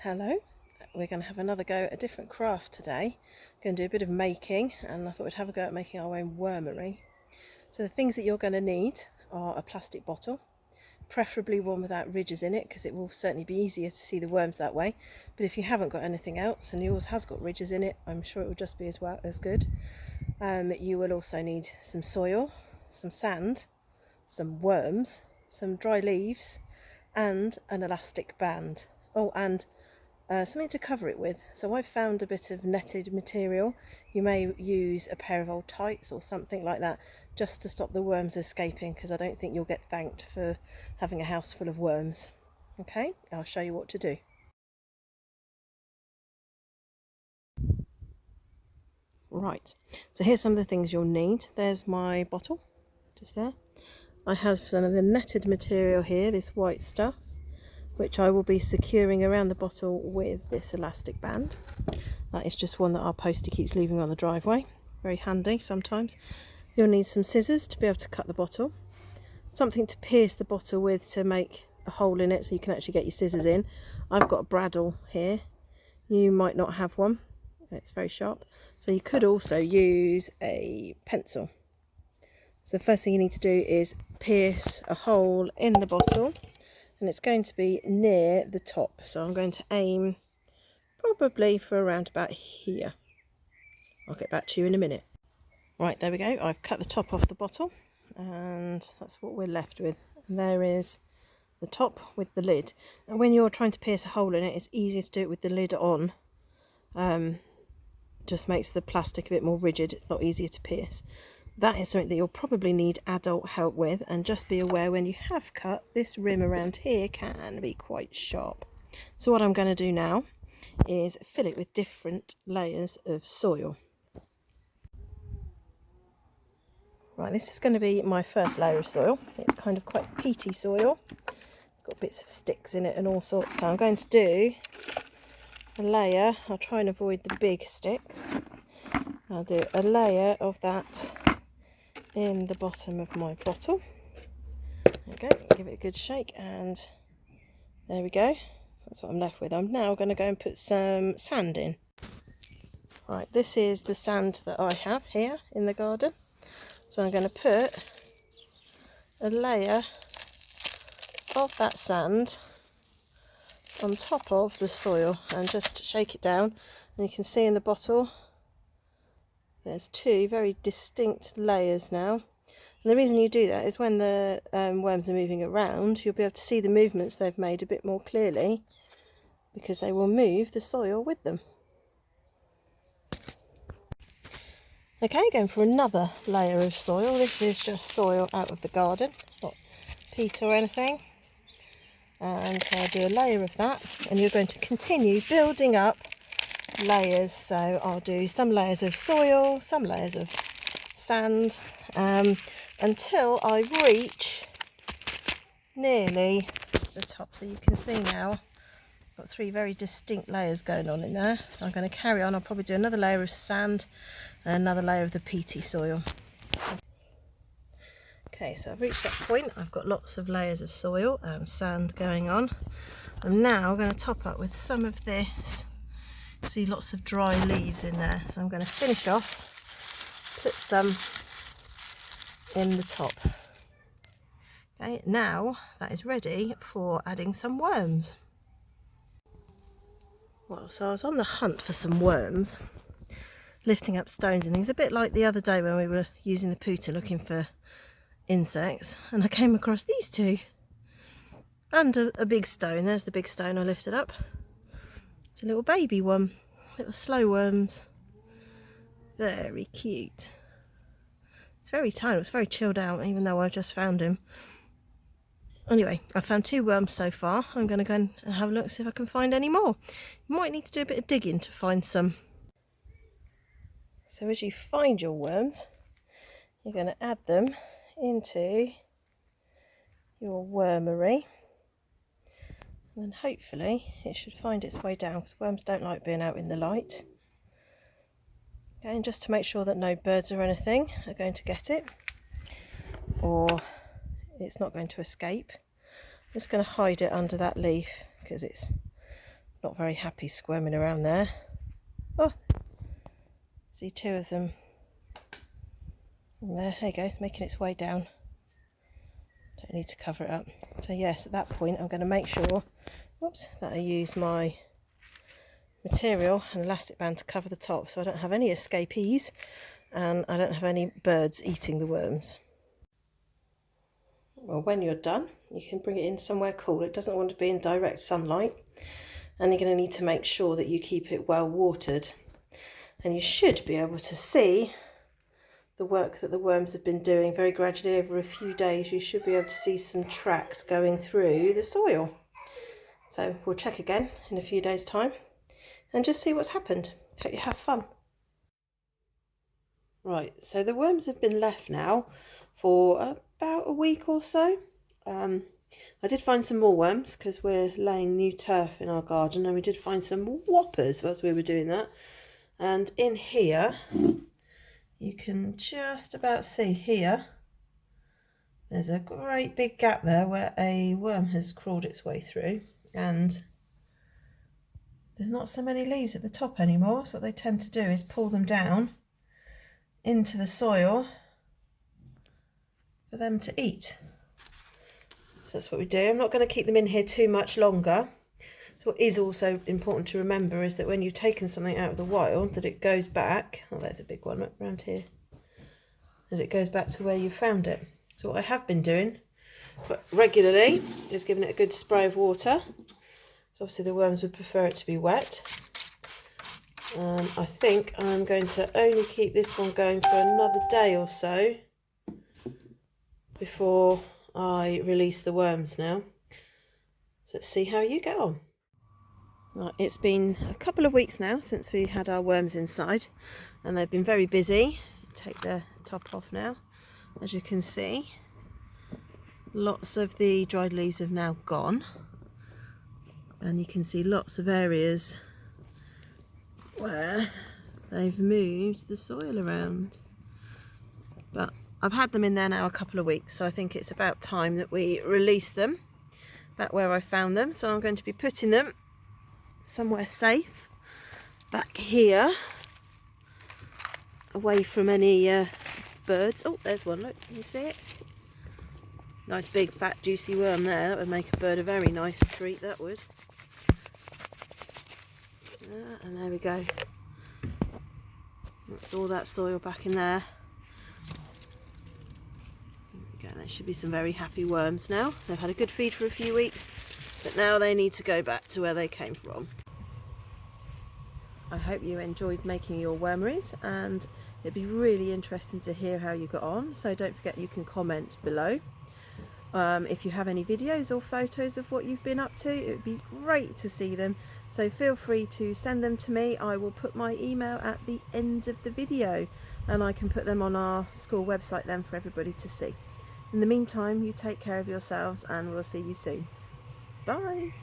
Hello, we're going to have another go at a different craft today. Going to do a bit of making, and I thought we'd have a go at making our own wormery. So the things that you're going to need are a plastic bottle, preferably one without ridges in it, because it will certainly be easier to see the worms that way. But if you haven't got anything else and yours has got ridges in it, I'm sure it will just be as good. You will also need some soil, some sand, some worms, some dry leaves, and an elastic band. Oh, and something to cover it with. So I've found a bit of netted material. You may use a pair of old tights or something like that just to stop the worms escaping, because I don't think you'll get thanked for having a house full of worms. Okay, I'll show you what to do. Right, so here's some of the things you'll need. There's my bottle, just there. I have some of the netted material here, this white stuff, which I will be securing around the bottle with this elastic band. That is just one that our postie keeps leaving on the driveway. Very handy sometimes. You'll need some scissors to be able to cut the bottle. Something to pierce the bottle with to make a hole in it so you can actually get your scissors in. I've got a bradawl here. You might not have one. It's very sharp. So you could also use a pencil. So the first thing you need to do is pierce a hole in the bottle, and it's going to be near the top. So I'm going to aim probably for around about here. I'll get back to you in a minute. Right, there we go. I've cut the top off the bottle, and that's what we're left with. And there is the top with the lid. And when you're trying to pierce a hole in it, it's easier to do it with the lid on. Just makes the plastic a bit more rigid. It's not easier to pierce. That is something that you'll probably need adult help with, and just be aware when you have cut, this rim around here can be quite sharp. So what I'm going to do now is fill it with different layers of soil. Right, this is going to be my first layer of soil. It's kind of quite peaty soil. It's got bits of sticks in it and all sorts. So I'm going to do a layer. I'll try and avoid the big sticks. I'll do a layer of that in the bottom of my bottle. There we go, give it a good shake, and there we go. That's what I'm left with. I'm now going to go and put some sand in. Right, this is the sand that I have here in the garden. So I'm going to put a layer of that sand on top of the soil and just shake it down. And you can see in the bottle there's two very distinct layers now. And the reason you do that is when the worms are moving around, you'll be able to see the movements they've made a bit more clearly, because they will move the soil with them. Okay, going for another layer of soil. This is just soil out of the garden, not peat or anything. And so I'll do a layer of that, and you're going to continue building up layers. So I'll do some layers of soil, some layers of sand, until I reach nearly the top. So you can see now I've got three very distinct layers going on in there. So I'm going to carry on. I'll probably do another layer of sand and another layer of the peaty soil. Okay, so I've reached that point. I've got lots of layers of soil and sand going on. I'm now going to top up with some of this. See lots of dry leaves in there. So I'm going to finish off, put some in the top. Okay, now that is ready for adding some worms. Well, so I was on the hunt for some worms, lifting up stones and things, a bit like the other day when we were using the pooter looking for insects, and I came across these two and a big stone. There's the big stone I lifted up. It's a little baby one, little slow worms, very cute. It's very tiny, it's very chilled out, even though I just found him. Anyway, I found two worms so far. I'm going to go and have a look, see if I can find any more. You might need to do a bit of digging to find some. So as you find your worms, you're going to add them into your wormery, and then hopefully it should find its way down, because worms don't like being out in the light. Okay, and just to make sure that no birds or anything are going to get it, or it's not going to escape, I'm just going to hide it under that leaf, because it's not very happy squirming around there. Oh, see two of them. And there you go, it's making its way down. Don't need to cover it up. So yes, at that point I'm going to make sure, whoops, that I use my material and elastic band to cover the top so I don't have any escapees and I don't have any birds eating the worms. Well, when you're done, you can bring it in somewhere cool. It doesn't want to be in direct sunlight, and you're going to need to make sure that you keep it well watered. And you should be able to see the work that the worms have been doing very gradually over a few days. You should be able to see some tracks going through the soil. So we'll check again in a few days' time and just see what's happened. Hope you have fun. Right, so the worms have been left now for about a week or so. I did find some more worms because we're laying new turf in our garden, and we did find some whoppers as we were doing that. And in here, you can just about see here, there's a great big gap there where a worm has crawled its way through, and there's not so many leaves at the top anymore. So what they tend to do is pull them down into the soil for them to eat. So that's what we do. I'm not going to keep them in here too much longer. So what is also important to remember is that when you've taken something out of the wild, that it goes back, oh there's a big one around here, that it goes back to where you found it. So what I have been doing regularly is giving it a good spray of water. So obviously the worms would prefer it to be wet. I think I'm going to only keep this one going for another day or so before I release the worms now. So let's see how you get on. Right, it's been a couple of weeks now since we had our worms inside, and they've been very busy. Take the top off now. As you can see, lots of the dried leaves have now gone, and you can see lots of areas where they've moved the soil around. But I've had them in there now a couple of weeks, so I think it's about time that we release them back where I found them. So I'm going to be putting them somewhere safe back here, away from any birds. Oh, there's one, look, can you see it? Nice big fat juicy worm there. That would make a bird a very nice treat, that would. And there we go. That's all that soil back in there. There should be some very happy worms now. They've had a good feed for a few weeks, but now they need to go back to where they came from. I hope you enjoyed making your wormeries, and it'd be really interesting to hear how you got on. So don't forget you can comment below. If you have any videos or photos of what you've been up to, it would be great to see them. So feel free to send them to me. I will put my email at the end of the video, and I can put them on our school website then for everybody to see. In the meantime, you take care of yourselves, and we'll see you soon. Bye!